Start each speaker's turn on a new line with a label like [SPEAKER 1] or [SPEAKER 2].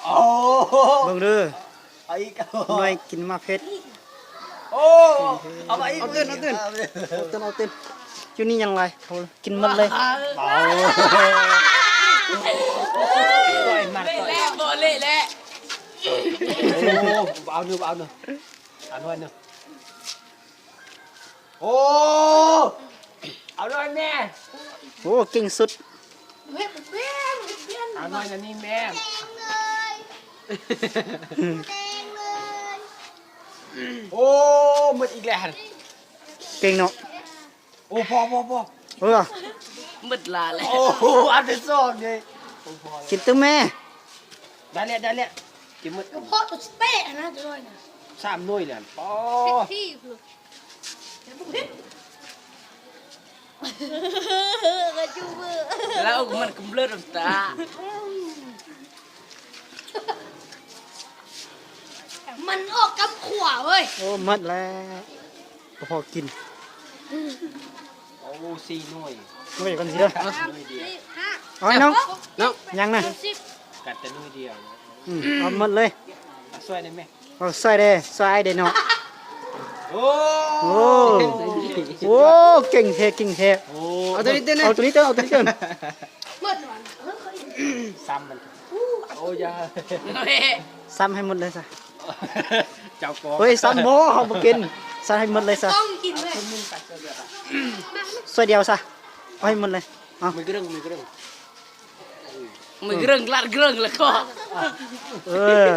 [SPEAKER 1] โอ้
[SPEAKER 2] เบิ่งเด้อ
[SPEAKER 1] เอาอีก
[SPEAKER 2] หน่อยกินมาเผ็ด
[SPEAKER 1] โอ้เอามาอีกเอาเต้น
[SPEAKER 2] อยู่นี่ยังไงเอากินหมดเลย
[SPEAKER 1] เบาต่อยหมัดต่อย
[SPEAKER 3] โบเละแหละ
[SPEAKER 1] โอ้เอาหนึ่งเอาหนึ่งเอาหน่อยหนึ่งโอ้เอาหน่อยแม่
[SPEAKER 2] โอ้เก่งสุด
[SPEAKER 1] เอาหน่อยนะนี่แม่โอ้หมดอีกแล้ว
[SPEAKER 2] เก่งเนาะ
[SPEAKER 1] โอ้พอ
[SPEAKER 2] เออ
[SPEAKER 3] มึดลาเลย
[SPEAKER 1] โอ้อันเป็นสองเลย
[SPEAKER 2] กินตึ้งแม่
[SPEAKER 1] ได้แล้วกินหมด
[SPEAKER 4] เพราะตัวสเต้นะจะด้วยนะ
[SPEAKER 1] สามหน่วยเลยปอ
[SPEAKER 4] ที่คือเกระจูเบอร์
[SPEAKER 3] แล้วมันกำเริบตา
[SPEAKER 4] มันออกกับขวาเว้ย
[SPEAKER 2] โอ้หมดแล้วพอกิน
[SPEAKER 1] โอ้สี่หน่วย
[SPEAKER 2] ไม่อยากกันสิเด้อ
[SPEAKER 4] 3 4 5
[SPEAKER 2] เอาให้น้อง
[SPEAKER 3] น้อง
[SPEAKER 2] ยังนะ
[SPEAKER 4] 10
[SPEAKER 1] กัดแต่หน่วยเดียว
[SPEAKER 2] เอาหมดเลย
[SPEAKER 1] ช่วยได้ไหม
[SPEAKER 2] เอาใส่เด้ใส่เด้เนาะ
[SPEAKER 1] โอ้
[SPEAKER 2] โอ้โอ้เก่งเท
[SPEAKER 1] เอาตัวนี้เต้น
[SPEAKER 2] เอาตัวนี้เต้นเอาตัวนี้เต้น
[SPEAKER 4] เมื่อวัน
[SPEAKER 1] ซ้ำมันโอ้ยา
[SPEAKER 2] ซ้ำให้หมดเลยซะ
[SPEAKER 1] เจ้ากอ
[SPEAKER 2] เฮ้ยซ้ำโม่เขาบ่กินซ้ำให้หมดเลยซะ
[SPEAKER 4] ต้องกินเลย
[SPEAKER 2] สวยเดียวซะเอาให้หมดเลยเอา
[SPEAKER 1] มือกระดึง
[SPEAKER 3] มือเรื่องลาดเรื่องแล้วก็
[SPEAKER 2] เออ